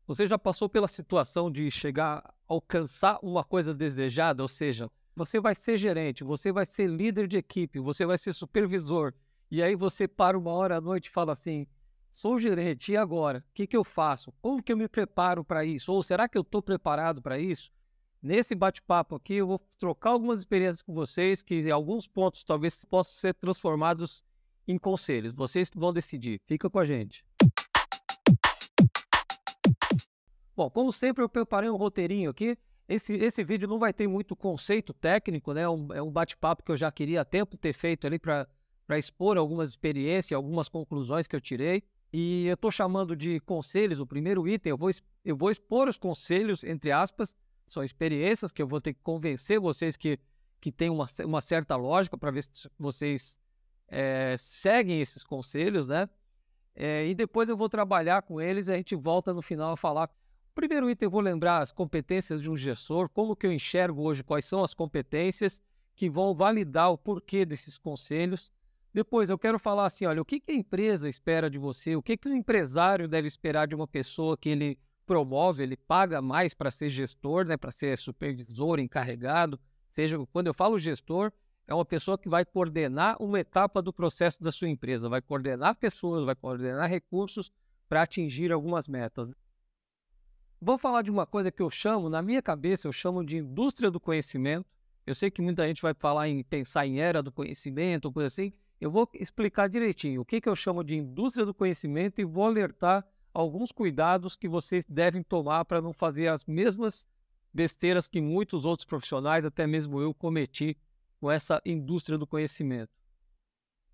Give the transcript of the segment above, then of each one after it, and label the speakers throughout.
Speaker 1: Você já passou pela situação de chegar a alcançar uma coisa desejada? Ou seja, você vai ser gerente, você vai ser líder de equipe, você vai ser supervisor, e aí você para uma hora à noite e fala assim: sou gerente, e agora? O que que eu faço? Como que eu me preparo para isso? Ou será que eu estou preparado para isso? Nesse bate-papo aqui, eu vou trocar algumas experiências com vocês, que em alguns pontos talvez possam ser transformados em conselhos. Vocês vão decidir. Fica com a gente. Bom, como sempre, eu preparei um roteirinho aqui. Esse vídeo não vai ter muito conceito técnico, né? É um bate-papo que eu já queria há tempo ter feito ali para expor algumas experiências, algumas conclusões que eu tirei. E eu estou chamando de conselhos, o primeiro item. Eu vou expor os conselhos, entre aspas, são experiências que eu vou ter que convencer vocês que tem uma certa lógica para ver se vocês seguem esses conselhos, né? E depois eu vou trabalhar com eles e a gente volta no final a falar. Primeiro item, eu vou lembrar as competências de um gestor, como que eu enxergo hoje, quais são as competências que vão validar o porquê desses conselhos. Depois eu quero falar assim, olha, o que que a empresa espera de você, o que que o empresário deve esperar de uma pessoa que ele promove, ele paga mais para ser gestor, né, para ser supervisor, encarregado. Seja, quando eu falo gestor, é uma pessoa que vai coordenar uma etapa do processo da sua empresa, vai coordenar pessoas, vai coordenar recursos para atingir algumas metas. Vou falar de uma coisa que eu chamo, na minha cabeça, eu chamo de indústria do conhecimento. Eu sei que muita gente vai falar em pensar em era do conhecimento, coisa assim. Eu vou explicar direitinho o que que eu chamo de indústria do conhecimento e vou alertar alguns cuidados que vocês devem tomar para não fazer as mesmas besteiras que muitos outros profissionais, até mesmo eu, cometi com essa indústria do conhecimento.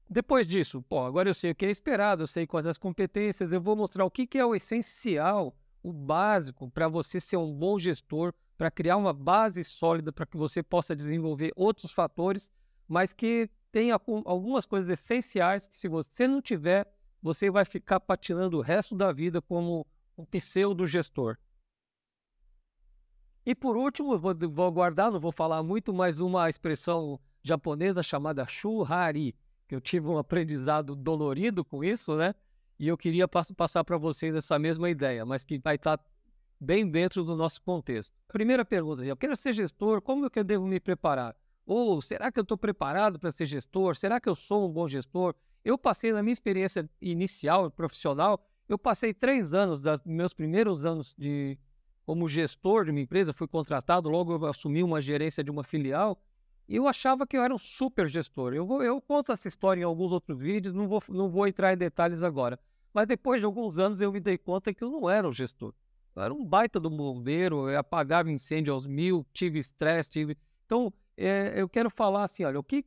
Speaker 1: Depois disso, pô, agora eu sei o que é esperado, eu sei quais as competências, eu vou mostrar o que que é o essencial, o básico para você ser um bom gestor, para criar uma base sólida para que você possa desenvolver outros fatores, mas que tenha algumas coisas essenciais que, se você não tiver, você vai ficar patinando o resto da vida como um pseudo-gestor. E por último, eu vou guardar, não vou falar muito, mas uma expressão japonesa chamada shuhari, que eu tive um aprendizado dolorido com isso, né? E eu queria passar para vocês essa mesma ideia, mas que vai estar bem dentro do nosso contexto. Primeira pergunta, eu quero ser gestor, como é que eu devo me preparar? Ou será que eu estou preparado para ser gestor? Será que eu sou um bom gestor? Eu passei, na minha experiência inicial, profissional, eu passei 3 anos, meus primeiros anos como gestor de uma empresa, fui contratado, logo eu assumi uma gerência de uma filial, e eu achava que eu era um super gestor. Eu conto essa história em alguns outros vídeos, não vou entrar em detalhes agora. Mas depois de alguns anos eu me dei conta que eu não era um gestor. Eu era um baita do bombeiro, eu apagava incêndio aos mil, tive estresse, tive... Então, eu quero falar assim, olha, o que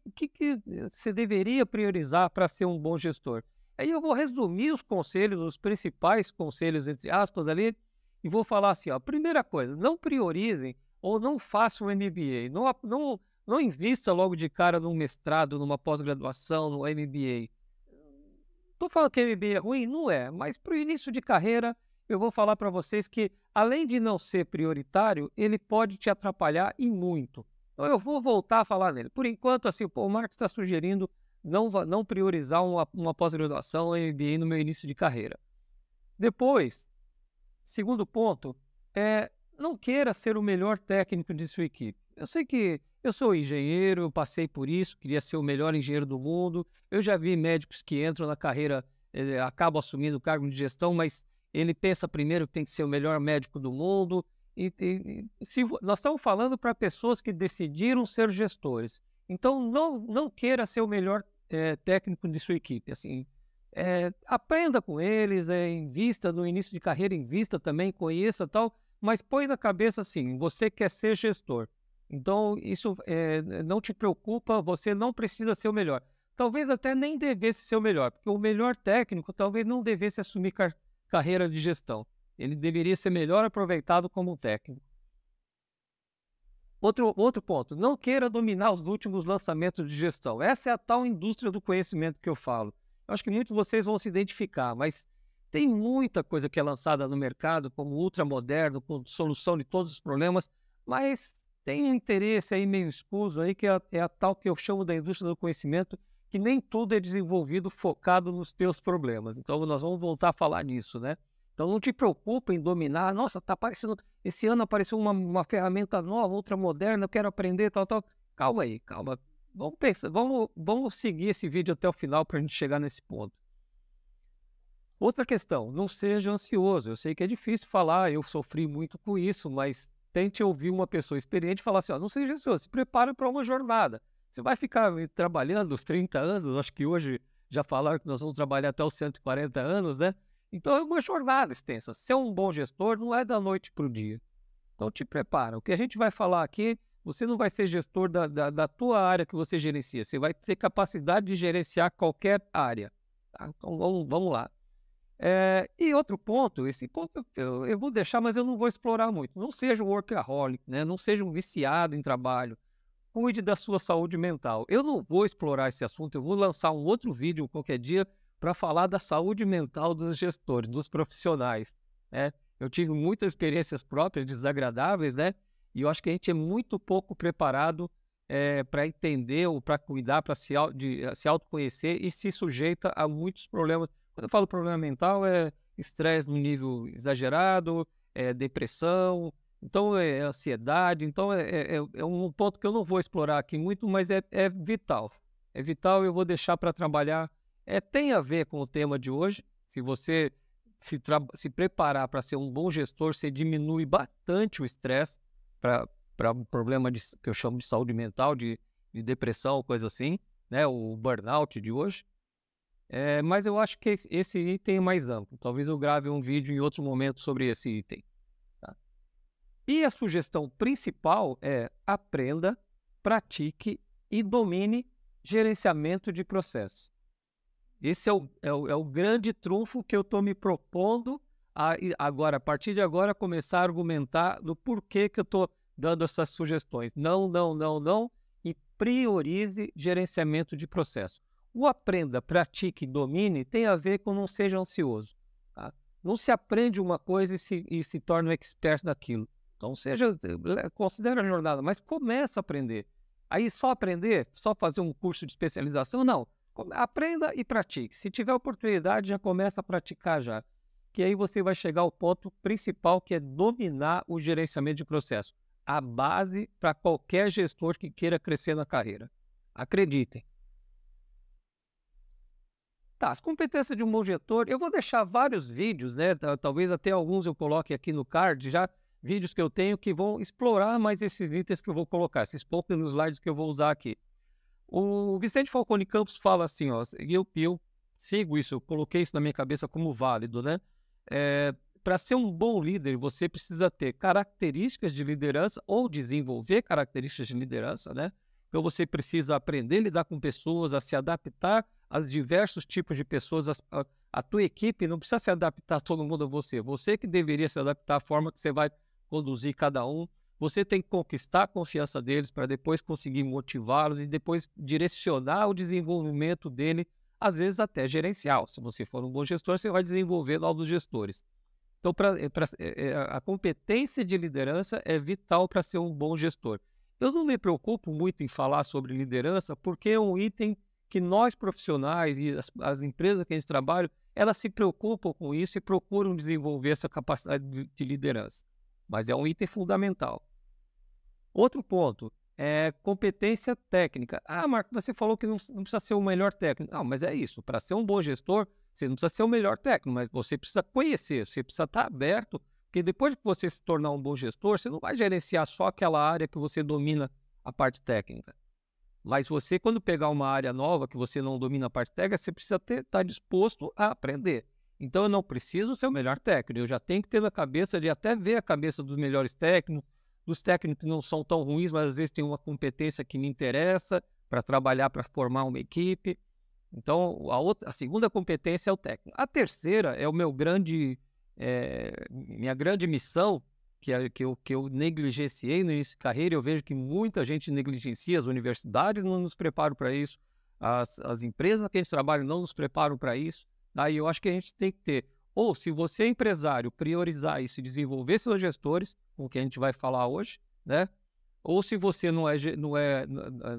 Speaker 1: você deveria priorizar para ser um bom gestor? Aí eu vou resumir os conselhos, os principais conselhos, entre aspas, ali, e vou falar assim, ó, primeira coisa, não priorizem ou não façam um MBA. Não invista logo de cara num mestrado, numa pós-graduação, no MBA. Estou falando que MBA é ruim? Não é, mas para o início de carreira, eu vou falar para vocês que, além de não ser prioritário, ele pode te atrapalhar e muito. Então, eu vou voltar a falar nele. Por enquanto, assim, o Marcos está sugerindo não priorizar uma pós-graduação, um MBA no meu início de carreira. Depois, segundo ponto, não queira ser o melhor técnico de sua equipe. Eu sei que eu sou engenheiro, eu passei por isso, queria ser o melhor engenheiro do mundo. Eu já vi médicos que entram na carreira, acabam assumindo o cargo de gestão, mas ele pensa primeiro que tem que ser o melhor médico do mundo. Nós estamos falando para pessoas que decidiram ser gestores. Então, não queira ser o melhor técnico de sua equipe. Assim, aprenda com eles, invista no início de carreira, invista também, conheça tal, mas põe na cabeça assim, você quer ser gestor. Então, isso não te preocupa, você não precisa ser o melhor. Talvez até nem devesse ser o melhor, porque o melhor técnico talvez não devesse assumir carreira de gestão. Ele deveria ser melhor aproveitado como um técnico. Outro ponto, não queira dominar os últimos lançamentos de gestão. Essa é a tal indústria do conhecimento que eu falo. Eu acho que muitos de vocês vão se identificar, mas tem muita coisa que é lançada no mercado como ultramoderno, com solução de todos os problemas, mas tem um interesse aí meio escuso aí que é a tal que eu chamo da indústria do conhecimento, que nem tudo é desenvolvido focado nos teus problemas. Então nós vamos voltar a falar nisso, né? Então não te preocupa em dominar. Nossa, tá aparecendo, esse ano apareceu uma ferramenta nova, outra moderna, eu quero aprender, tal, tal. Calma aí, calma. Vamos pensar, vamos seguir esse vídeo até o final para a gente chegar nesse ponto. Outra questão, não seja ansioso. Eu sei que é difícil falar, eu sofri muito com isso, mas tente ouvir uma pessoa experiente falar assim, ó, não seja ansioso, se prepara para uma jornada. Você vai ficar trabalhando os 30 anos, acho que hoje já falaram que nós vamos trabalhar até os 140 anos, né? Então é uma jornada extensa. Ser um bom gestor não é da noite para o dia. Então te prepara. O que a gente vai falar aqui, você não vai ser gestor da tua área que você gerencia. Você vai ter capacidade de gerenciar qualquer área. Tá? Então vamos lá. E outro ponto, esse ponto eu vou deixar, mas eu não vou explorar muito. Não seja um workaholic, né? Não seja um viciado em trabalho. Cuide da sua saúde mental. Eu não vou explorar esse assunto, eu vou lançar um outro vídeo qualquer dia para falar da saúde mental dos gestores, dos profissionais, né? Eu tive muitas experiências próprias desagradáveis, né? E eu acho que a gente é muito pouco preparado para entender ou para cuidar, para se autoconhecer e se sujeita a muitos problemas. Quando eu falo problema mental, é estresse no nível exagerado, depressão, então é ansiedade. Então é um ponto que eu não vou explorar aqui muito, mas é vital. É vital e eu vou deixar para trabalhar. Tem a ver com o tema de hoje. Se você se preparar para ser um bom gestor, você diminui bastante o estresse para um problema que eu chamo de saúde mental, de depressão, coisa assim, né? O burnout de hoje. Mas eu acho que esse item é mais amplo. Talvez eu grave um vídeo em outro momento sobre esse item. Tá? E a sugestão principal é aprenda, pratique e domine gerenciamento de processos. Esse é o grande trunfo que eu estou me propondo agora, a partir de agora, começar a argumentar do porquê que eu estou dando essas sugestões. Não, e priorize gerenciamento de processo. O aprenda, pratique e domine tem a ver com não seja ansioso. Tá? Não se aprende uma coisa e se torna um expert daquilo. Então, considera a jornada, mas começa a aprender. Aí só aprender, só fazer um curso de especialização, não. Aprenda e pratique. Se tiver oportunidade, já começa a praticar já. Que aí você vai chegar ao ponto principal, que é dominar o gerenciamento de processo. A base para qualquer gestor que queira crescer na carreira. Acreditem. Tá, as competências de um bom gestor, eu vou deixar vários vídeos, né? Talvez até alguns eu coloque aqui no card, já vídeos que eu tenho que vão explorar mais esses itens que eu vou colocar, esses poucos slides que eu vou usar aqui. O Vicente Falcone Campos fala assim, ó, e eu sigo isso, eu coloquei isso na minha cabeça como válido, né? Para ser um bom líder, você precisa ter características de liderança ou desenvolver características de liderança, né? Então você precisa aprender a lidar com pessoas, a se adaptar aos diversos tipos de pessoas. A tua equipe não precisa se adaptar todo mundo a você. Você que deveria se adaptar à forma que você vai conduzir cada um. Você tem que conquistar a confiança deles para depois conseguir motivá-los e depois direcionar o desenvolvimento dele, às vezes até gerencial. Se você for um bom gestor, você vai desenvolver novos gestores. Então, a competência de liderança é vital para ser um bom gestor. Eu não me preocupo muito em falar sobre liderança, porque é um item que nós profissionais e as empresas que a gente trabalha, elas se preocupam com isso e procuram desenvolver essa capacidade de liderança. Mas é um item fundamental. Outro ponto é competência técnica. Ah, Marco, você falou que não precisa ser o melhor técnico. Não, mas é isso. Para ser um bom gestor, você não precisa ser o melhor técnico, mas você precisa conhecer, você precisa estar aberto, porque depois que você se tornar um bom gestor, você não vai gerenciar só aquela área que você domina a parte técnica. Mas você, quando pegar uma área nova que você não domina a parte técnica, você precisa estar disposto a aprender. Então, eu não preciso ser o melhor técnico, eu já tenho que ter na cabeça de até ver a cabeça dos melhores técnicos, dos técnicos que não são tão ruins, mas às vezes tem uma competência que me interessa para trabalhar, para formar uma equipe. Então, a segunda competência é o técnico. A terceira é minha grande missão, que eu negligenciei no início de carreira. Eu vejo que muita gente negligencia, as universidades não nos preparam para isso, as empresas que a gente trabalha não nos preparam para isso. Aí eu acho que a gente tem que ter, ou se você é empresário, priorizar isso e desenvolver seus gestores, com o que a gente vai falar hoje, né? Ou se você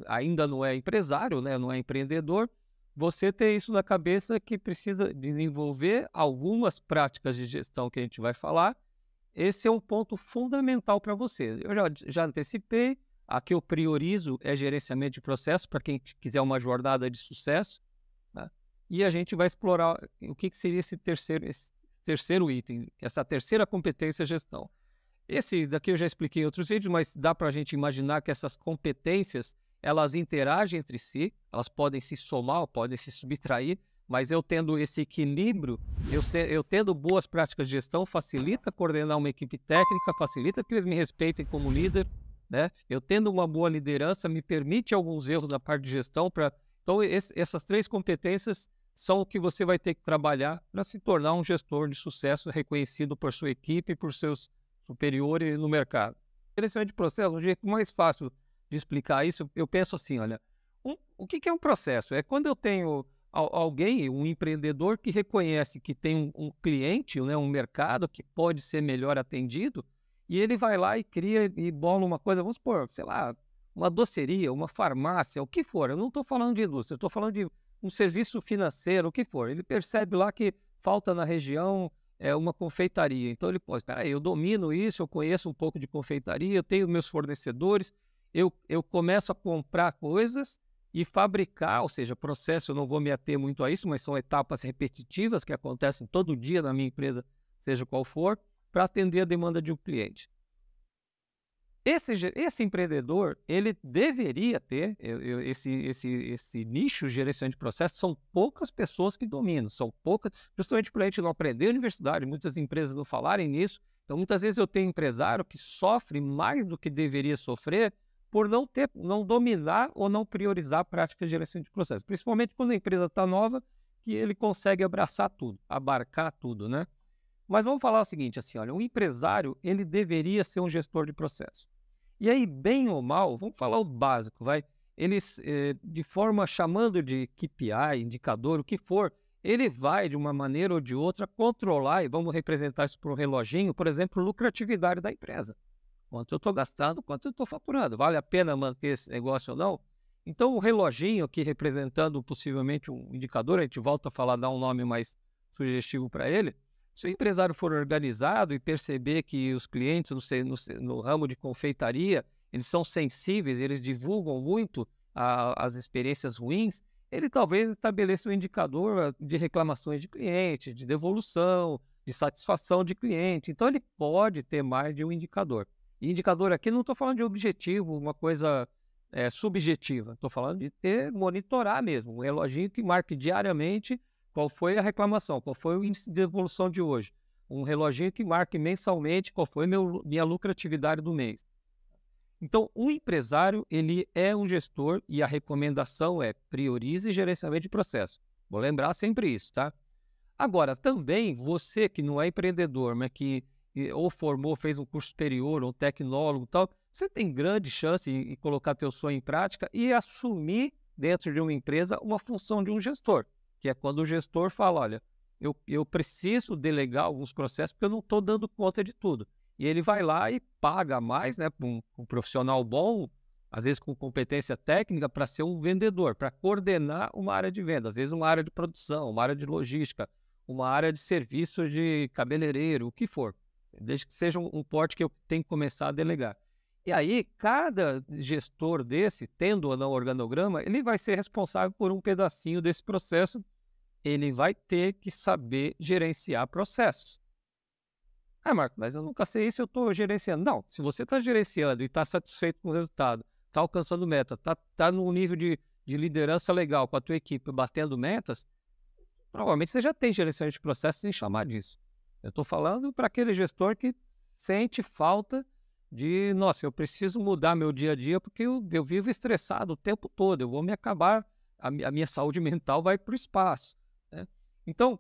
Speaker 1: ainda não é empresário, né? Não é empreendedor, você ter isso na cabeça que precisa desenvolver algumas práticas de gestão que a gente vai falar. Esse é um ponto fundamental para você. Eu já antecipei, a que eu priorizo é gerenciamento de processo, para quem quiser uma jornada de sucesso, né? E a gente vai explorar o que seria esse terceiro item, essa terceira competência, gestão. Esse daqui eu já expliquei em outros vídeos, mas dá para a gente imaginar que essas competências, elas interagem entre si, elas podem se somar, podem se subtrair, mas eu tendo esse equilíbrio, eu tendo boas práticas de gestão, facilita coordenar uma equipe técnica, facilita que eles me respeitem como líder, né? Eu tendo uma boa liderança, me permite alguns erros na parte de gestão. Então, essas três competências são o que você vai ter que trabalhar para se tornar um gestor de sucesso reconhecido por sua equipe e por seus superiores no mercado. Gerenciamento de processo, o jeito mais fácil de explicar isso, eu penso assim, olha, o que é um processo? É quando eu tenho alguém, um empreendedor que reconhece que tem um cliente, né, um mercado que pode ser melhor atendido, e ele vai lá e cria e bola uma coisa, vamos supor, sei lá, uma doceria, uma farmácia, o que for. Eu não estou falando de indústria, eu estou falando de um serviço financeiro, o que for. Ele percebe lá que falta na região uma confeitaria. Então ele pode, espera aí, eu domino isso, eu conheço um pouco de confeitaria, eu tenho meus fornecedores, eu começo a comprar coisas e fabricar, ou seja, processo, eu não vou me ater muito a isso, mas são etapas repetitivas que acontecem todo dia na minha empresa, seja qual for, para atender a demanda de um cliente. Esse empreendedor, ele deveria ter esse nicho de gerenciamento de processos. São poucas pessoas que dominam, são poucas, justamente por a gente não aprender na universidade, muitas empresas não falarem nisso. Então, muitas vezes eu tenho empresário que sofre mais do que deveria sofrer por não dominar ou não priorizar a prática de gerenciamento de processos, principalmente quando a empresa está nova, que ele consegue abraçar tudo, abarcar tudo, né? Mas vamos falar o seguinte, assim, olha, um empresário, ele deveria ser um gestor de processo. E aí, bem ou mal, vamos falar o básico, vai? Eles, de forma chamando de KPI, indicador, o que for, ele vai, de uma maneira ou de outra, controlar, e vamos representar isso por um reloginho, por exemplo, lucratividade da empresa. Quanto eu estou gastando, quanto eu estou faturando. Vale a pena manter esse negócio ou não? Então, o reloginho aqui representando possivelmente um indicador, a gente volta a falar, dar um nome mais sugestivo para ele. Se o empresário for organizado e perceber que os clientes no ramo de confeitaria, eles são sensíveis, eles divulgam muito as experiências ruins, ele talvez estabeleça um indicador de reclamações de cliente, de devolução, de satisfação de cliente. Então, ele pode ter mais de um indicador. E indicador aqui não estou falando de objetivo, uma coisa subjetiva. Estou falando de monitorar mesmo, um reloginho que marque diariamente qual foi a reclamação, qual foi o índice de devolução de hoje. Um reloginho que marque mensalmente qual foi minha lucratividade do mês. Então, o empresário, ele é um gestor e a recomendação é priorize gerenciamento de processo. Vou lembrar sempre isso, tá? Agora, também você que não é empreendedor, mas que ou formou, fez um curso superior, ou tecnólogo e tal, você tem grande chance de colocar teu sonho em prática e assumir dentro de uma empresa uma função de um gestor, que é quando o gestor fala, olha, eu preciso delegar alguns processos porque eu não estou dando conta de tudo. E ele vai lá e paga mais, né, para um profissional bom, às vezes com competência técnica, para ser um vendedor, para coordenar uma área de venda, às vezes uma área de produção, uma área de logística, uma área de serviços de cabeleireiro, o que for, desde que seja um porte que eu tenho que começar a delegar. E aí, cada gestor desse, tendo ou não organograma, ele vai ser responsável por um pedacinho desse processo. Ele vai ter que saber gerenciar processos. Ah, Marco, mas eu nunca sei isso, eu estou gerenciando. Não, se você está gerenciando e está satisfeito com o resultado, está alcançando meta, está num nível de liderança legal com a tua equipe, batendo metas, provavelmente você já tem gerenciamento de processos sem chamar disso. Eu estou falando para aquele gestor que sente falta de, nossa, eu preciso mudar meu dia a dia porque eu vivo estressado o tempo todo, eu vou me acabar, a minha saúde mental vai para o espaço, né? Então,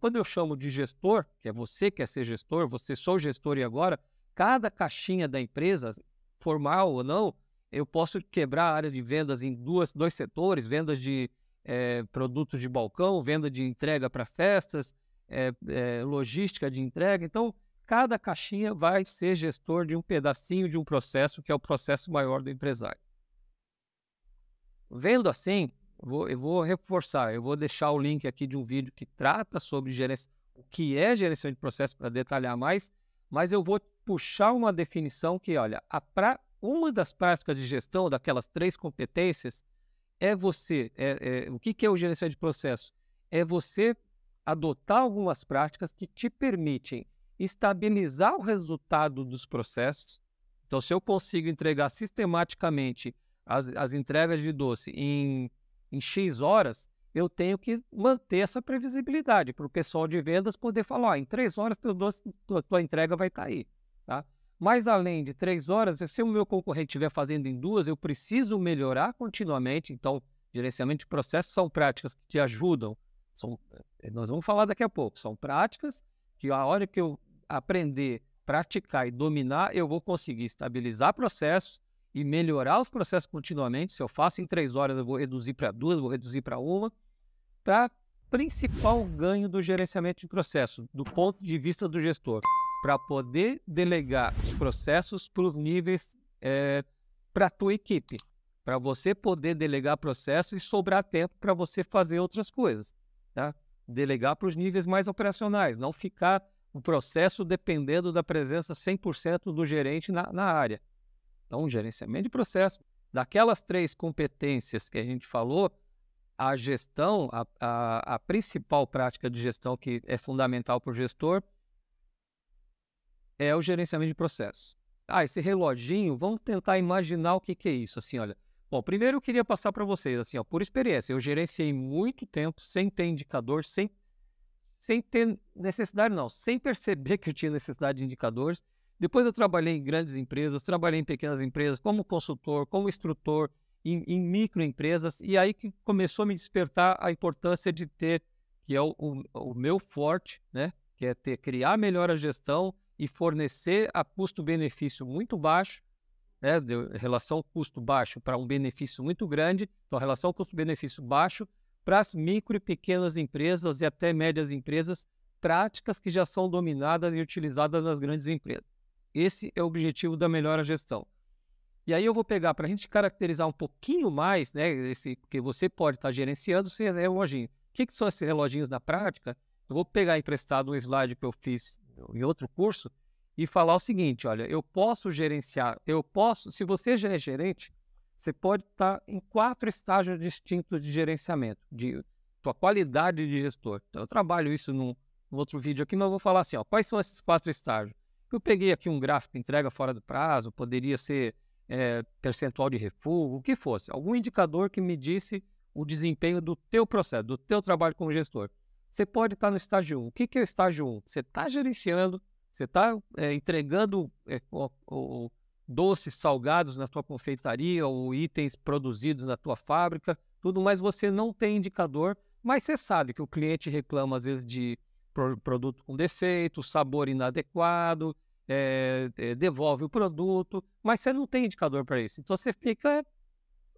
Speaker 1: quando eu chamo de gestor, que é você que quer ser gestor, você sou gestor e agora, cada caixinha da empresa, formal ou não, eu posso quebrar a área de vendas em dois setores, vendas de produtos de balcão, venda de entrega para festas, logística de entrega. Então, cada caixinha vai ser gestor de um pedacinho de um processo, que é o processo maior do empresário. Vendo assim, eu vou reforçar, eu vou deixar o link aqui de um vídeo que trata sobre o que é gerenciamento de processo para detalhar mais, mas eu vou puxar uma definição que, olha, uma das práticas de gestão, daquelas 3 competências, é você, o que é o gerenciamento de processo? É você adotar algumas práticas que te permitem estabilizar o resultado dos processos. Então, se eu consigo entregar sistematicamente as entregas de doce em X horas, eu tenho que manter essa previsibilidade para o pessoal de vendas poder falar, ó, em 3 horas tua entrega vai estar aí. Tá? Mas além de 3 horas, se o meu concorrente estiver fazendo em 2, eu preciso melhorar continuamente. Então, gerenciamento de processos são práticas que te ajudam. Nós vamos falar daqui a pouco. São práticas que a hora que eu aprender, praticar e dominar, eu vou conseguir estabilizar processos e melhorar os processos continuamente. Se eu faço em 3 horas, eu vou reduzir para 2, vou reduzir para 1, para principal ganho do gerenciamento de processo, do ponto de vista do gestor, para poder delegar os processos para os níveis, para a tua equipe, para você poder delegar processos e sobrar tempo para você fazer outras coisas. Tá? Delegar para os níveis mais operacionais, não ficar o processo dependendo da presença 100% do gerente na área. Então, gerenciamento de processo. Daquelas 3 competências que a gente falou, a gestão, a principal prática de gestão que é fundamental para o gestor é o gerenciamento de processo. Esse reloginho, vamos tentar imaginar o que é isso. Assim, olha, bom, primeiro eu queria passar para vocês, assim, ó, por experiência, eu gerenciei muito tempo sem ter indicador, sem ter necessidade, não, sem perceber que eu tinha necessidade de indicadores. Depois eu trabalhei em grandes empresas, trabalhei em pequenas empresas, como consultor, como instrutor, em microempresas, e aí que começou a me despertar a importância de ter, que é o meu forte, né? Que é criar melhor a gestão e fornecer a custo-benefício muito baixo, né? De relação custo baixo para um benefício muito grande, então relação custo-benefício baixo para as micro e pequenas empresas e até médias empresas, práticas que já são dominadas e utilizadas nas grandes empresas. Esse é o objetivo da melhor gestão. E aí eu vou pegar, para a gente caracterizar um pouquinho mais, né, porque você pode estar gerenciando esse reloginho. O que são esses reloginhos na prática? Eu vou pegar emprestado um slide que eu fiz em outro curso e falar o seguinte, olha, eu posso gerenciar, se você já é gerente, você pode estar em 4 estágios distintos de gerenciamento, de tua qualidade de gestor. Então, eu trabalho isso num outro vídeo aqui, mas eu vou falar assim, ó, quais são esses 4 estágios? Eu peguei aqui um gráfico, entrega fora do prazo, poderia ser percentual de refúgio, o que fosse. Algum indicador que me disse o desempenho do teu processo, do teu trabalho como gestor. Você pode estar no estágio 1. O que é o estágio 1? Você está gerenciando, você está entregando doces salgados na tua confeitaria ou itens produzidos na tua fábrica, tudo, mas você não tem indicador, mas você sabe que o cliente reclama às vezes de produto com defeito, sabor inadequado, devolve o produto, mas você não tem indicador para isso. Então você fica,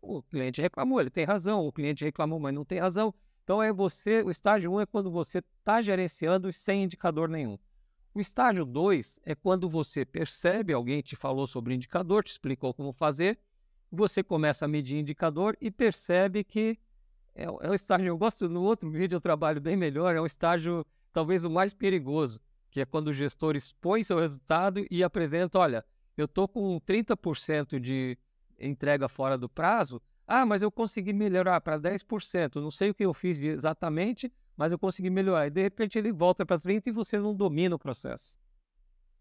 Speaker 1: o cliente reclamou, ele tem razão, o cliente reclamou, mas não tem razão. Então o estágio 1 é quando você está gerenciando sem indicador nenhum. O estágio 2 é quando você percebe, alguém te falou sobre indicador, te explicou como fazer, você começa a medir indicador e percebe que é um estágio, eu gosto, no outro vídeo eu trabalho bem melhor, é um estágio talvez o mais perigoso, que é quando o gestor expõe seu resultado e apresenta, olha, eu estou com 30% de entrega fora do prazo, mas eu consegui melhorar para 10%, não sei o que eu fiz exatamente, mas eu consegui melhorar. E de repente ele volta para 30% e você não domina o processo.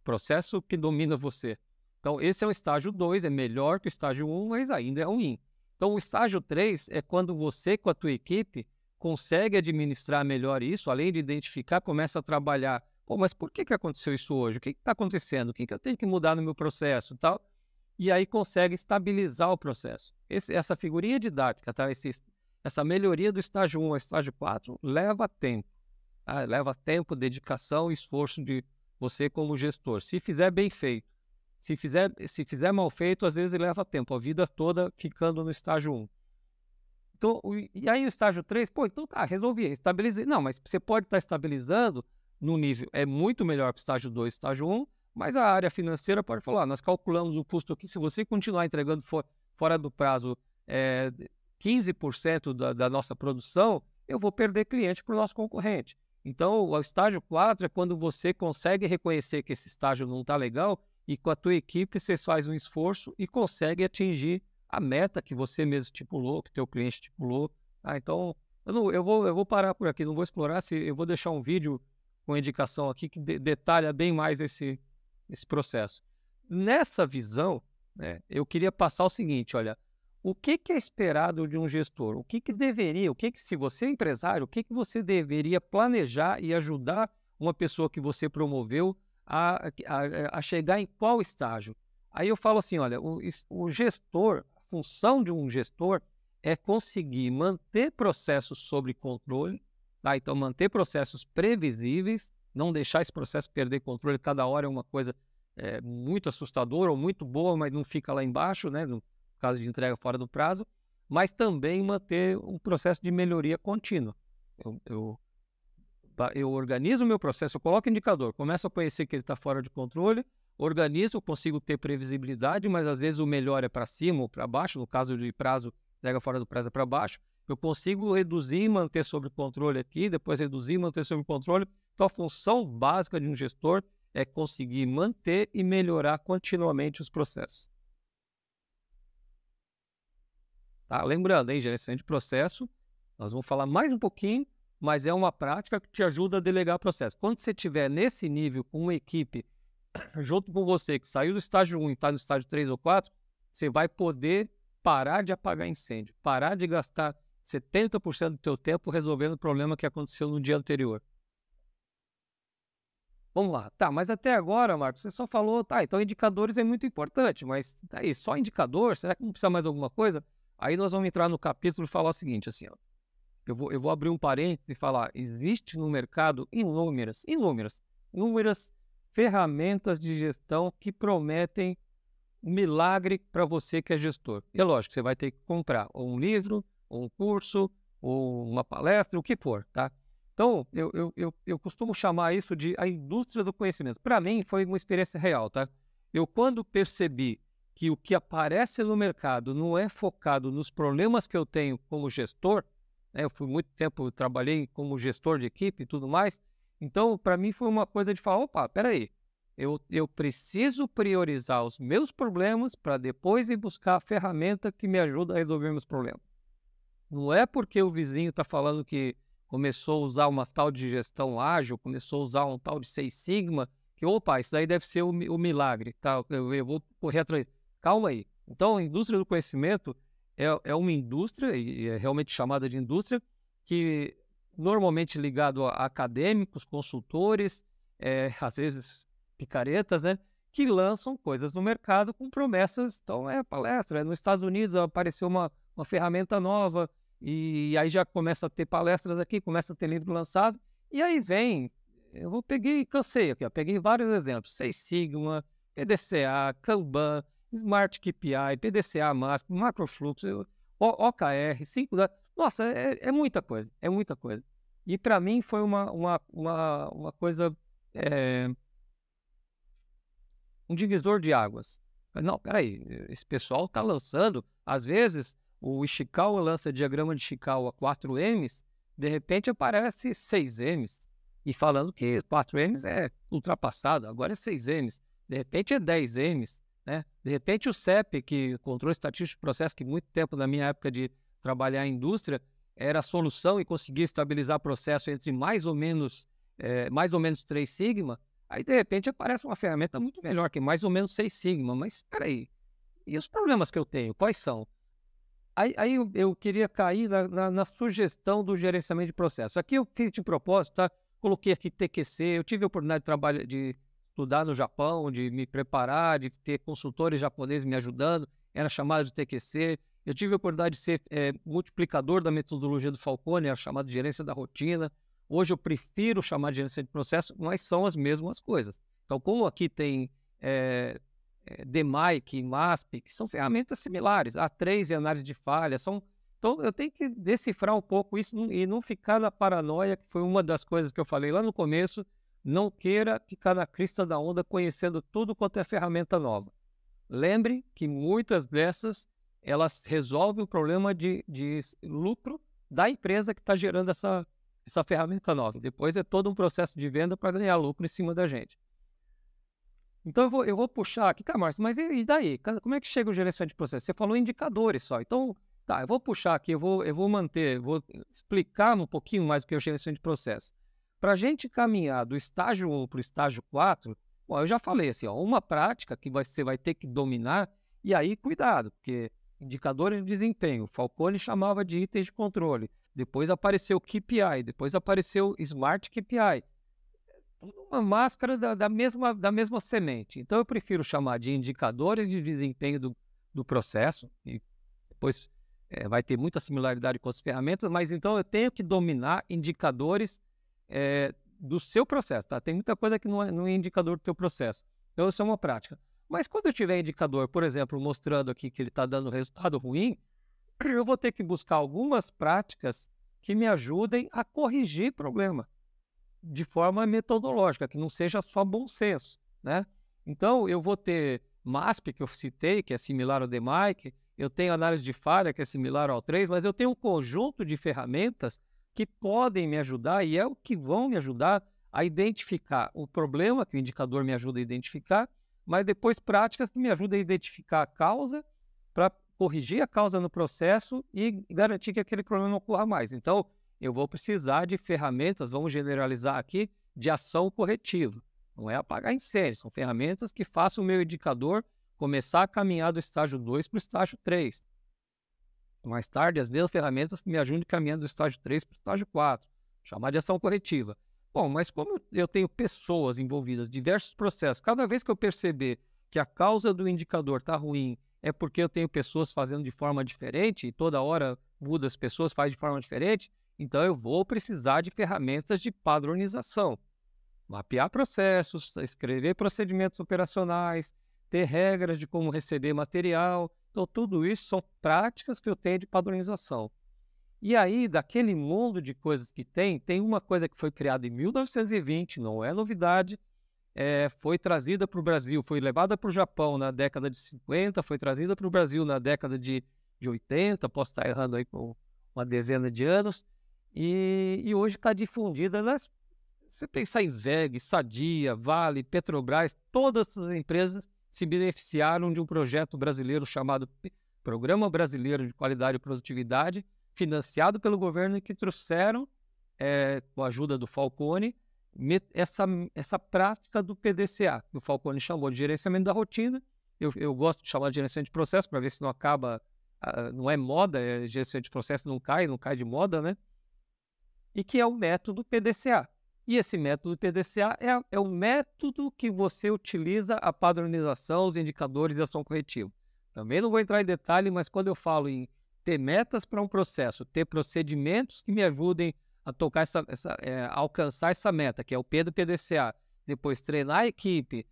Speaker 1: Processo que domina você. Então esse é o estágio 2, é melhor que o estágio 1, mas ainda é ruim. Então o estágio 3 é quando você com a tua equipe consegue administrar melhor isso, além de identificar, começa a trabalhar. Pô, mas por que aconteceu isso hoje? O que está acontecendo? O que eu tenho que mudar no meu processo e tal? E aí consegue estabilizar o processo. Essa figurinha didática, tá? Essa melhoria do estágio 1 ao estágio 4 leva tempo. Tá? Leva tempo, dedicação e esforço de você como gestor. Se fizer bem feito. Se fizer mal feito, às vezes leva tempo. A vida toda ficando no estágio 1. Então, e aí o estágio 3, então tá, resolvi, estabilizei. Não, mas você pode estar estabilizando no nível, é muito melhor que o estágio 2, estágio 1, mas a área financeira pode falar, nós calculamos o custo aqui, se você continuar entregando fora do prazo 15% da nossa produção, eu vou perder cliente para o nosso concorrente. Então, o estágio 4 é quando você consegue reconhecer que esse estágio não está legal e com a tua equipe você faz um esforço e consegue atingir a meta que você mesmo estipulou, que o teu cliente estipulou. Então, eu vou parar por aqui, não vou explorar, eu vou deixar um vídeo com indicação aqui que detalha bem mais esse processo. Nessa visão, né, eu queria passar o seguinte, olha, o que é esperado de um gestor? Se você é empresário, o que você deveria planejar e ajudar uma pessoa que você promoveu a chegar em qual estágio? Aí eu falo assim, olha, o gestor, a função de um gestor é conseguir manter processos sob controle, tá? Então manter processos previsíveis, não deixar esse processo perder controle, cada hora é uma coisa muito assustadora ou muito boa, mas não fica lá embaixo, né? No caso de entrega fora do prazo, mas também manter um processo de melhoria contínua. Eu organizo o meu processo, eu coloco indicador, começo a conhecer que ele está fora de controle, organizo, consigo ter previsibilidade, mas às vezes o melhor é para cima ou para baixo, no caso de prazo, entrega fora do prazo é para baixo, eu consigo reduzir e manter sob controle aqui, depois reduzir e manter sob controle. Então a função básica de um gestor é conseguir manter e melhorar continuamente os processos. Tá? Lembrando, hein, gerenciamento de processo, nós vamos falar mais um pouquinho, mas é uma prática que te ajuda a delegar processo. Quando você estiver nesse nível com uma equipe junto com você, que saiu do estágio 1 e está no estágio 3 ou 4, você vai poder parar de apagar incêndio, parar de gastar 70% do teu tempo resolvendo o problema que aconteceu no dia anterior. Vamos lá. Tá, mas até agora, Marcos, você só falou, tá, então indicadores é muito importante, mas tá aí, só indicador? Será que não precisa mais alguma coisa? Aí nós vamos entrar no capítulo e falar o seguinte, assim, ó, eu vou abrir um parênteses e falar, existe no mercado inúmeras ferramentas de gestão que prometem um milagre para você que é gestor. E é lógico, você vai ter que comprar ou um livro, ou um curso, ou uma palestra, o que for, tá? Então, eu costumo chamar isso de a indústria do conhecimento. Para mim, foi uma experiência real, tá? Eu, quando percebi que o que aparece no mercado não é focado nos problemas que eu tenho como gestor, né? Eu fui muito tempo, trabalhei como gestor de equipe e tudo mais, então, para mim, foi uma coisa de falar, opa, peraí, eu preciso priorizar os meus problemas para depois ir buscar a ferramenta que me ajuda a resolver meus problemas. Não é porque o vizinho está falando que começou a usar uma tal de gestão ágil, começou a usar um tal de Seis Sigma, que, opa, isso daí deve ser o milagre, tá? Eu vou correr atrás. Calma aí. Então, a indústria do conhecimento é uma indústria, e é realmente chamada de indústria, que normalmente ligado a acadêmicos, consultores, às vezes picaretas, né? Que lançam coisas no mercado com promessas. Então, palestra. Nos Estados Unidos apareceu uma ferramenta nova, e aí já começa a ter palestras aqui, começa a ter livro lançado, e aí vem, cansei aqui, ó, peguei vários exemplos, Seis Sigma, PDCA, Kanban, Smart KPI, PDCA Máximo, Macrofluxo, OKR, 5, nossa, é muita coisa, é muita coisa. E para mim foi uma coisa, um divisor de águas. Não, peraí, esse pessoal está lançando, às vezes, o Ishikawa lança diagrama de Ishikawa 4Ms, de repente aparece 6Ms, e falando que 4Ms é ultrapassado, agora é 6Ms, de repente é 10Ms, né? De repente o CEP, que Controle Estatístico de Processo, que muito tempo na minha época de trabalhar em indústria, era a solução e conseguia estabilizar processo entre mais ou menos 3 Sigma, aí de repente aparece uma ferramenta muito melhor, que é mais ou menos 6 Sigma, mas espera aí, e os problemas que eu tenho, quais são? Aí eu queria cair na sugestão do gerenciamento de processo. Aqui eu fiz de propósito, tá? Coloquei aqui TQC, eu tive a oportunidade de estudar no Japão, de me preparar, de ter consultores japoneses me ajudando, era chamado de TQC. Eu tive a oportunidade de ser multiplicador da metodologia do Falcone, era chamado de gerência da rotina. Hoje eu prefiro chamar de gerência de processo, mas são as mesmas coisas. Então, como aqui tem DMAIC, MASP, que são ferramentas similares, A3 e análise de falha, então eu tenho que decifrar um pouco isso e não ficar na paranoia, que foi uma das coisas que eu falei lá no começo, não queira ficar na crista da onda conhecendo tudo quanto é ferramenta nova. Lembre que muitas dessas elas resolvem o problema de lucro da empresa que está gerando essa ferramenta nova. Depois é todo um processo de venda para ganhar lucro em cima da gente. Então eu vou puxar aqui, tá, Márcio, mas e daí? Como é que chega o gerenciamento de processo? Você falou indicadores só. Então, tá, eu vou puxar aqui, eu vou explicar um pouquinho mais o que é o gerenciamento de processo. Para a gente caminhar do estágio 1 para o estágio 4, bom, eu já falei assim, ó, uma prática que você vai ter que dominar, e aí cuidado, porque indicadores de desempenho, Falcone chamava de itens de controle, depois apareceu KPI, depois apareceu Smart KPI, uma máscara da mesma semente. Então, eu prefiro chamar de indicadores de desempenho do processo, e depois vai ter muita similaridade com as ferramentas, mas então eu tenho que dominar indicadores do seu processo. Tá? Tem muita coisa que não é indicador do teu processo. Então, isso é uma prática. Mas quando eu tiver indicador, por exemplo, mostrando aqui que ele está dando resultado ruim, eu vou ter que buscar algumas práticas que me ajudem a corrigir problema de forma metodológica, que não seja só bom senso, né? Então, eu vou ter MASP, que eu citei, que é similar ao DMAIC, eu tenho análise de falha, que é similar ao 3, mas eu tenho um conjunto de ferramentas que podem me ajudar e é o que vão me ajudar a identificar o problema, que o indicador me ajuda a identificar, mas depois práticas que me ajudam a identificar a causa para corrigir a causa no processo e garantir que aquele problema não ocorra mais. Então, eu vou precisar de ferramentas, vamos generalizar aqui, de ação corretiva. Não é apagar incêndio, são ferramentas que façam o meu indicador começar a caminhar do estágio 2 para o estágio 3. Mais tarde, as mesmas ferramentas que me ajudam a caminhar do estágio 3 para o estágio 4, chamar de ação corretiva. Bom, mas como eu tenho pessoas envolvidas, diversos processos, cada vez que eu perceber que a causa do indicador está ruim é porque eu tenho pessoas fazendo de forma diferente e toda hora muda as pessoas, faz de forma diferente, então eu vou precisar de ferramentas de padronização. Mapear processos, escrever procedimentos operacionais, ter regras de como receber material. Então, tudo isso são práticas que eu tenho de padronização. E aí, daquele mundo de coisas que tem uma coisa que foi criada em 1920, não é novidade, foi trazida para o Brasil, foi levada para o Japão na década de 50, foi trazida para o Brasil na década de 80, posso estar errando aí com uma dezena de anos, e hoje está difundida nas... Você pensar em VEG, Sadia, Vale, Petrobras, todas essas empresas se beneficiaram de um projeto brasileiro chamado Programa Brasileiro de Qualidade e Produtividade, financiado pelo governo e que trouxeram, com a ajuda do Falcone, essa prática do PDCA, que o Falcone chamou de gerenciamento da rotina. Eu gosto de chamar de gerenciamento de processo, para ver se não acaba, não é moda, gerenciamento de processo não cai de moda, né? E que é o método PDCA. E esse método PDCA é o método que você utiliza a padronização, os indicadores e ação corretiva. Também não vou entrar em detalhe, mas quando eu falo em ter metas para um processo, ter procedimentos que me ajudem a tocar alcançar essa meta, que é o P do PDCA, depois treinar a equipe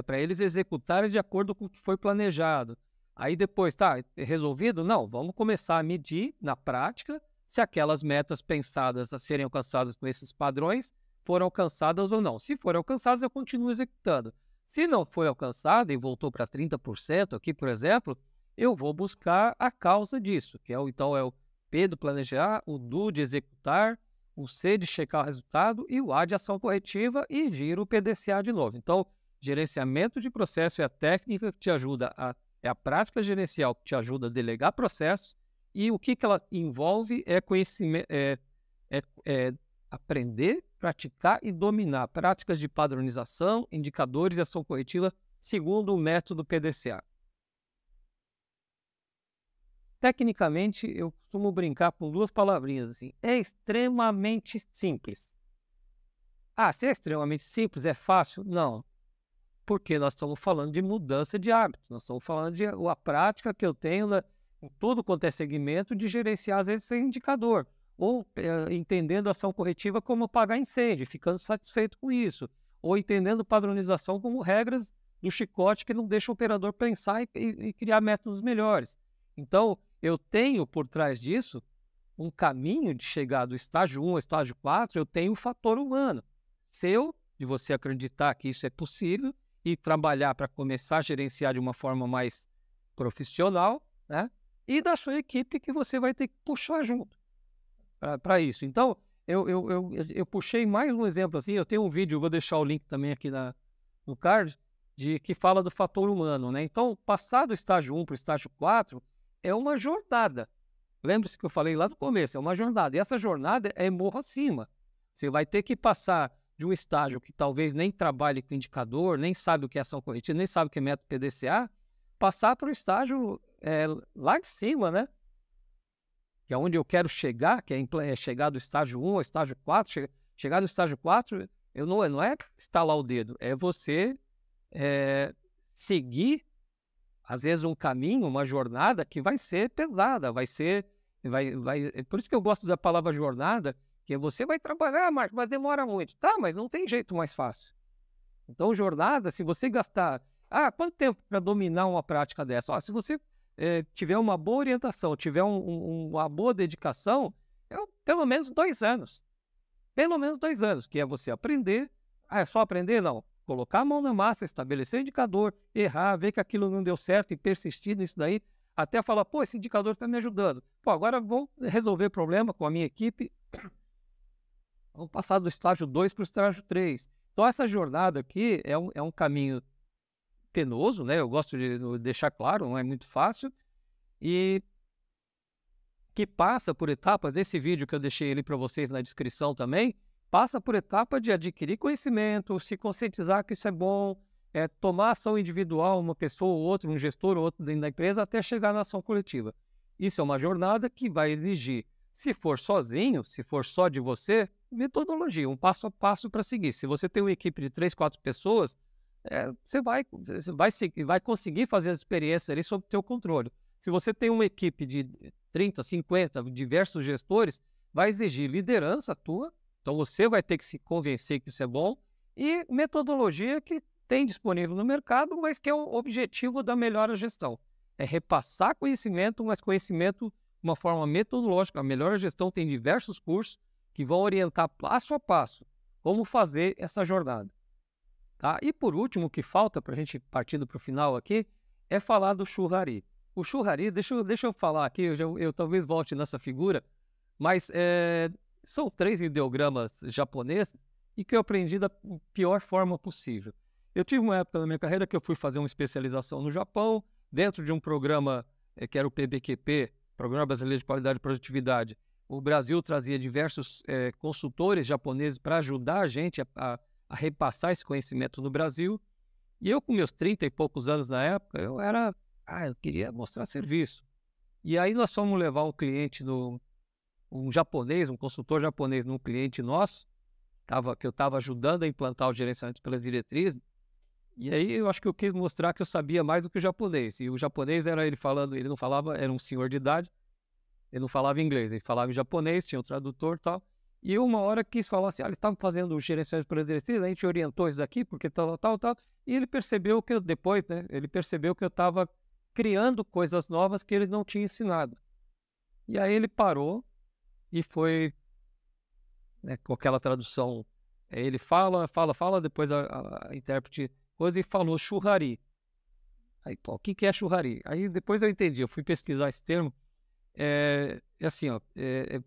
Speaker 1: para eles executarem de acordo com o que foi planejado. Aí depois, tá, resolvido? Não, vamos começar a medir na prática se aquelas metas pensadas a serem alcançadas com esses padrões foram alcançadas ou não. Se forem alcançadas, eu continuo executando. Se não foi alcançada e voltou para 30% aqui, por exemplo, eu vou buscar a causa disso, que então é o P do planejar, o D de executar, o C de checar o resultado e o A de ação corretiva e giro o PDCA de novo. Então, gerenciamento de processo é a técnica que te ajuda é a prática gerencial que te ajuda a delegar processos e o que ela envolve é conhecimento, aprender, praticar e dominar práticas de padronização, indicadores e ação corretiva segundo o método PDCA. Tecnicamente, eu costumo brincar com duas palavrinhas assim. É extremamente simples. Ah, se é extremamente simples, é fácil? Não. Porque nós estamos falando de mudança de hábito. Nós estamos falando de a prática que eu tenho em tudo quanto é segmento de gerenciar, às vezes, esse indicador. Ou entendendo a ação corretiva como apagar incêndio, ficando satisfeito com isso. Ou entendendo padronização como regras do chicote que não deixa o operador pensar e criar métodos melhores. Então, eu tenho por trás disso um caminho de chegar do estágio 1 ao estágio 4, eu tenho o fator humano. De você acreditar que isso é possível e trabalhar para começar a gerenciar de uma forma mais profissional, né? e da sua equipe que você vai ter que puxar junto para isso. Então, eu puxei mais um exemplo assim. Eu tenho um vídeo, eu vou deixar o link também aqui no card, que fala do fator humano, né? Então, passar do estágio 1 para o estágio 4 é uma jornada. Lembre-se que eu falei lá no começo, é uma jornada. E essa jornada é morro acima. Você vai ter que passar de um estágio que talvez nem trabalhe com indicador, nem sabe o que é ação corretiva, nem sabe o que é método PDCA, passar para o estágio lá de cima, né? Que é onde eu quero chegar, que é chegar do estágio 1 ao estágio 4. Chegar no estágio 4, não é estalar o dedo, é você seguir, às vezes, um caminho, uma jornada que vai ser pesada, por isso que eu gosto da palavra jornada, que você vai trabalhar, mas demora muito. Tá, mas não tem jeito mais fácil. Então, jornada, se você gastar... quanto tempo para dominar uma prática dessa? Se você tiver uma boa orientação, tiver uma boa dedicação, pelo menos 2 anos. Pelo menos 2 anos, que é você aprender. É só aprender? Não. Colocar a mão na massa, estabelecer indicador, errar, ver que aquilo não deu certo e persistir nisso daí, até falar, pô, esse indicador está me ajudando. Pô, agora vou resolver problema com a minha equipe. Vamos passar do estágio 2 para o estágio 3. Então, essa jornada aqui é um caminho penoso, né? Eu gosto de deixar claro, não é muito fácil. E que passa por etapas, desse vídeo que eu deixei ali para vocês na descrição também, passa por etapa de adquirir conhecimento, se conscientizar que isso é bom, tomar ação individual, uma pessoa ou outra, um gestor ou outro dentro da empresa, até chegar na ação coletiva. Isso é uma jornada que vai exigir, se for sozinho, se for só de você, metodologia, um passo a passo para seguir. Se você tem uma equipe de 3, 4 pessoas, você vai conseguir fazer as experiências ali sob o teu controle. Se você tem uma equipe de 30, 50, diversos gestores, vai exigir liderança tua, então você vai ter que se convencer que isso é bom, e metodologia que tem disponível no mercado, mas que é o objetivo da melhor gestão. É repassar conhecimento, mas conhecimento de uma forma metodológica. A melhor gestão tem diversos cursos que vão orientar passo a passo como fazer essa jornada. Tá? E por último, o que falta para a gente partindo para o final aqui, é falar do churrari. O churrari, deixa eu falar aqui, eu talvez volte nessa figura, mas são 3 ideogramas japoneses e que eu aprendi da pior forma possível. Eu tive uma época da minha carreira que eu fui fazer uma especialização no Japão, dentro de um programa que era o PBQP, Programa Brasileiro de Qualidade e Produtividade. O Brasil trazia diversos consultores japoneses para ajudar a gente a repassar esse conhecimento no Brasil. E eu, com meus 30 e poucos anos na época, eu queria mostrar serviço. E aí nós fomos levar um cliente, um japonês, um consultor japonês, num cliente nosso, que eu estava ajudando a implantar o gerenciamento pelas diretrizes. E aí eu acho que eu quis mostrar que eu sabia mais do que o japonês. E o japonês era ele não falava, era um senhor de idade, ele não falava inglês, ele falava em japonês, tinha um tradutor e tal. E uma hora quis falar assim, eles estavam fazendo o gerenciamento pelas diretrizes, a gente orientou isso aqui, porque tal. E ele percebeu que ele percebeu que eu estava criando coisas novas que eles não tinham ensinado. E aí ele parou e foi, com aquela tradução, ele fala, depois a intérprete coisa, e falou churrari. Aí, pô, o que é churrari? Aí depois eu entendi, eu fui pesquisar esse termo. Assim,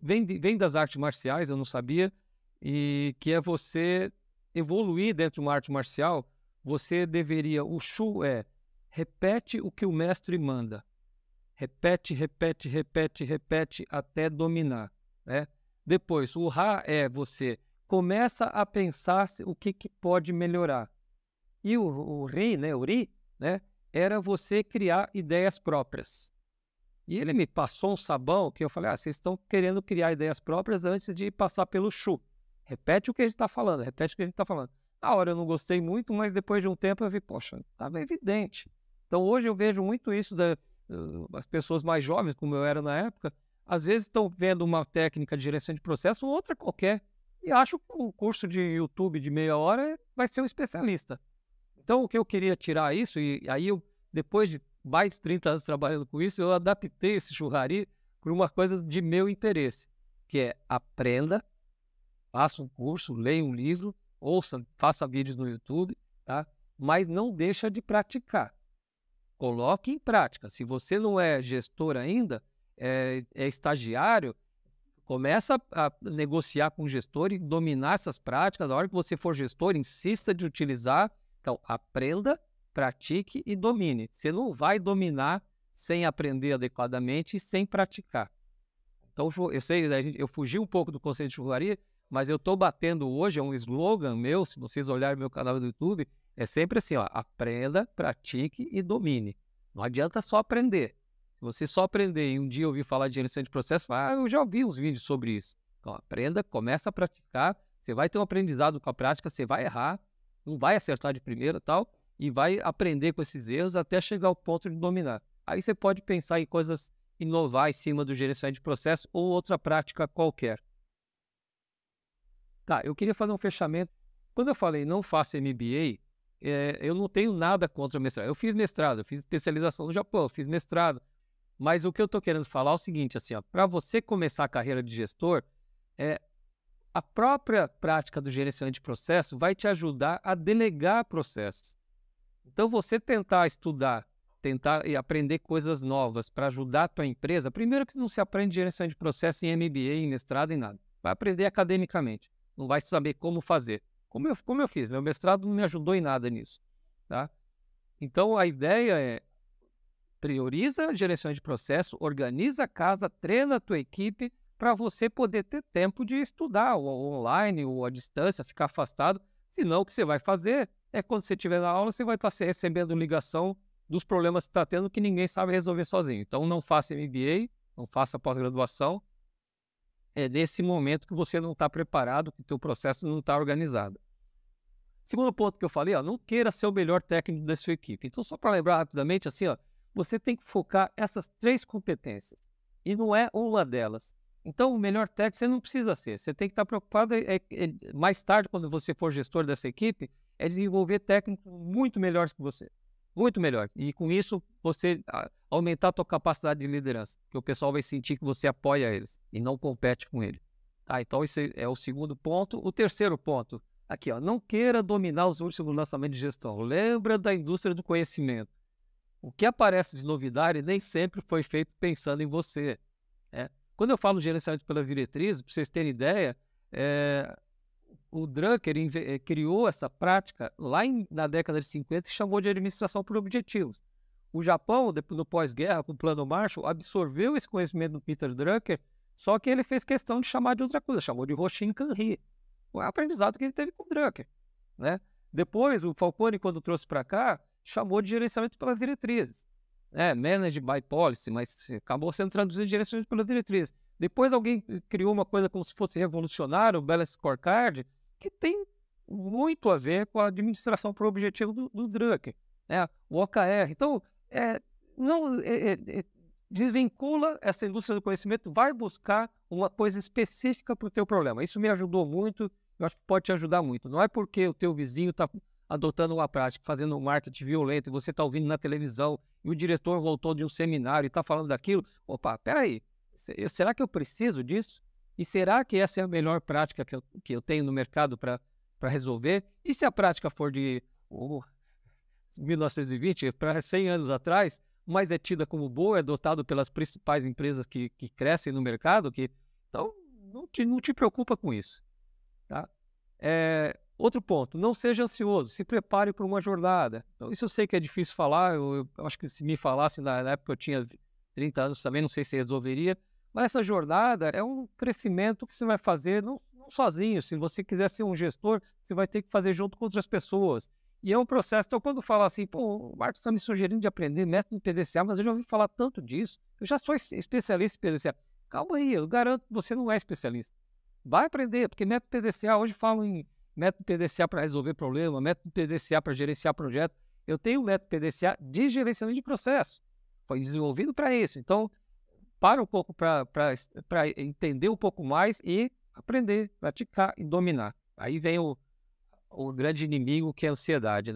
Speaker 1: vem das artes marciais, eu não sabia, e que é você evoluir dentro de uma arte marcial. Você deveria, o Shu repete o que o mestre manda, repete até dominar, né? Depois, o Ha você começa a pensar o que pode melhorar, e o Ri, né, era você criar ideias próprias. E ele me passou um sabão que eu falei, vocês estão querendo criar ideias próprias antes de passar pelo Shu. Repete o que a gente está falando, Na hora eu não gostei muito, mas depois de um tempo eu vi, poxa, estava evidente. Então hoje eu vejo muito isso das pessoas mais jovens, como eu era na época, às vezes estão vendo uma técnica de gerenciamento de processo ou outra qualquer, e acham que um curso de YouTube de meia hora vai ser um especialista. Então o que eu queria tirar isso, e aí depois de mais de 30 anos trabalhando com isso, eu adaptei esse churrari por uma coisa de meu interesse, que é aprenda, faça um curso, leia um livro, ouça, faça vídeos no YouTube, tá? Mas não deixa de praticar. coloque em prática. Se você não é gestor ainda, é estagiário, começa a negociar com o gestor e dominar essas práticas. Na hora que você for gestor, insista de utilizar. Então, aprenda, pratique e domine. Você não vai dominar sem aprender adequadamente e sem praticar. Então, eu sei, eu fugi um pouco do conceito de enxurraria, mas eu estou batendo hoje, é um slogan meu, se vocês olharem meu canal do YouTube, é sempre assim, ó, aprenda, pratique e domine. Não adianta só aprender. Se você só aprender e um dia ouvir falar de gerenciamento de processo, eu já ouvi uns vídeos sobre isso. Então, aprenda, começa a praticar, você vai ter um aprendizado com a prática, você vai errar, não vai acertar de primeira e tal, e vai aprender com esses erros até chegar ao ponto de dominar. Aí você pode pensar em coisas, inovar em cima do gerenciamento de processo ou outra prática qualquer. Tá, eu queria fazer um fechamento. Quando eu falei não faça MBA, eu não tenho nada contra mestrado. Eu fiz mestrado, eu fiz especialização no Japão, eu fiz mestrado. Mas o que eu estou querendo falar é o seguinte, assim, para você começar a carreira de gestor, a própria prática do gerenciamento de processo vai te ajudar a delegar processos. Então, você tentar estudar, tentar e aprender coisas novas para ajudar a tua empresa, primeiro que não se aprende gerenciamento de processo em MBA, em mestrado, em nada. Vai aprender academicamente, não vai saber como fazer. Como eu fiz, meu mestrado não me ajudou em nada nisso. Tá? Então, a ideia é prioriza gerenciamento de processo, organiza a casa, treina a tua equipe para você poder ter tempo de estudar ou online ou à distância, ficar afastado. Senão, o que você vai fazer é quando você estiver na aula, você vai estar recebendo ligação dos problemas que está tendo que ninguém sabe resolver sozinho. Então, não faça MBA, não faça pós-graduação. É nesse momento que você não está preparado, que o teu processo não está organizado. Segundo ponto que eu falei, não queira ser o melhor técnico da sua equipe. Então, só para lembrar rapidamente, assim, você tem que focar essas 3 competências. E não é uma delas. Então, o melhor técnico você não precisa ser. Você tem que estar preocupado, mais tarde, quando você for gestor dessa equipe, é desenvolver técnicos muito melhores que você. Muito melhor. E com isso, você aumentar a tua capacidade de liderança. Porque o pessoal vai sentir que você apoia eles e não compete com eles. Então, esse é o segundo ponto. O terceiro ponto, aqui, não queira dominar os últimos lançamentos de gestão. Lembra da indústria do conhecimento. O que aparece de novidade nem sempre foi feito pensando em você. Quando eu falo gerenciamento pelas diretrizes, para vocês terem ideia, o Drucker criou essa prática lá na década de 50 e chamou de administração por objetivos. O Japão, depois do pós-guerra, com o Plano Marshall, absorveu esse conhecimento do Peter Drucker, só que ele fez questão de chamar de outra coisa, chamou de Hoshin Kanri. Foi o aprendizado que ele teve com o Drucker. Depois, o Falcone, quando trouxe para cá, chamou de gerenciamento pelas diretrizes. Managed by policy, mas acabou sendo traduzido de gerenciamento pelas diretrizes. Depois alguém criou uma coisa como se fosse revolucionário, o Balance Scorecard, que tem muito a ver com a administração por objetivo do Drucker, o OKR. Então, desvincula essa indústria do conhecimento, vai buscar uma coisa específica para o teu problema. Isso me ajudou muito, eu acho que pode te ajudar muito. Não é porque o teu vizinho está adotando uma prática, fazendo um marketing violento, e você está ouvindo na televisão, e o diretor voltou de um seminário e está falando daquilo. Opa, peraí, será que eu preciso disso? E será que essa é a melhor prática que eu tenho no mercado para resolver? E se a prática for de 1920, para 100 anos atrás, mas é tida como boa, é adotado pelas principais empresas que crescem no mercado, então não te preocupa com isso. Tá? Outro ponto, não seja ansioso, se prepare para uma jornada. Então, isso eu sei que é difícil falar, eu acho que se me falasse na época que eu tinha 30 anos também, não sei se resolveria, mas essa jornada é um crescimento que você vai fazer não sozinho. Se você quiser ser um gestor, você vai ter que fazer junto com outras pessoas. E é um processo. Então, quando fala assim, o Marcos está me sugerindo de aprender método PDCA, mas eu já ouvi falar tanto disso, eu já sou especialista em PDCA. Calma aí, eu garanto que você não é especialista. Vai aprender, porque método PDCA, hoje falam em método PDCA para resolver problema, método PDCA para gerenciar projeto. Eu tenho um método PDCA de gerenciamento de processo. Foi desenvolvido para isso. Então, para um pouco para entender um pouco mais e aprender, praticar e dominar. Aí vem o grande inimigo, que é a ansiedade,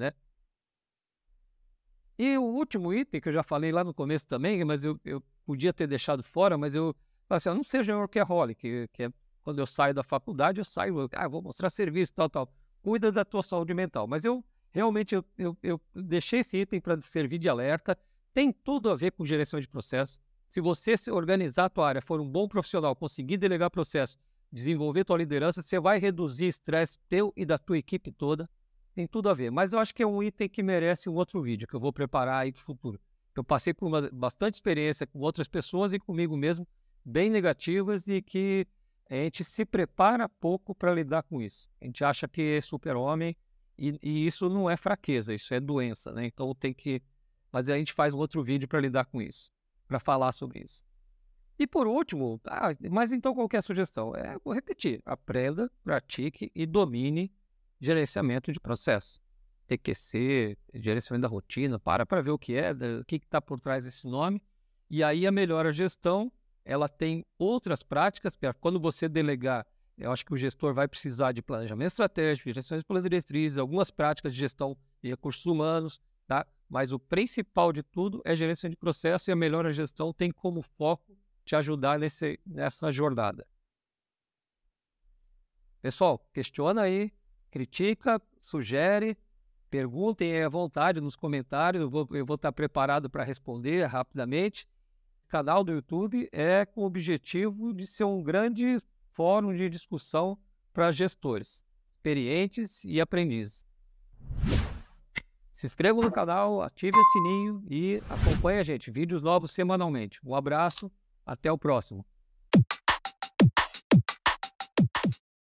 Speaker 1: E o último item, que eu já falei lá no começo também, mas eu podia ter deixado fora, mas eu falei assim, não seja workaholic, que é quando eu saio da faculdade, eu saio, vou mostrar serviço, tal. Cuida da tua saúde mental. Mas eu realmente eu deixei esse item para servir de alerta. tem tudo a ver com gerenciamento de processo. Se você se organizar a tua área, for um bom profissional, conseguir delegar processo, desenvolver tua liderança, você vai reduzir estresse teu e da tua equipe toda. Tem tudo a ver. Mas eu acho que é um item que merece um outro vídeo, que eu vou preparar aí para o futuro. Eu passei por bastante experiência com outras pessoas e comigo mesmo, bem negativas, e que a gente se prepara pouco para lidar com isso. A gente acha que é super-homem e isso não é fraqueza, isso é doença, né? Então tem que... Mas a gente faz um outro vídeo para lidar com isso, para falar sobre isso. E por último, mas então qual que é a sugestão? Vou repetir, aprenda, pratique e domine gerenciamento de processo. TQC, gerenciamento da rotina, para ver o que é, o que está por trás desse nome. E aí a melhor gestão, ela tem outras práticas, quando você delegar, eu acho que o gestor vai precisar de planejamento estratégico, direção de planos diretrizes, algumas práticas de gestão de recursos humanos, tá? Mas o principal de tudo é gerenciamento de processo, e a melhor gestão tem como foco te ajudar nessa jornada. Pessoal, questiona aí, critica, sugere, perguntem à vontade nos comentários, eu vou estar preparado para responder rapidamente. O canal do YouTube é com o objetivo de ser um grande fórum de discussão para gestores, experientes e aprendizes. Se inscreva no canal, ative o sininho e acompanhe a gente, vídeos novos semanalmente. Um abraço, até o próximo.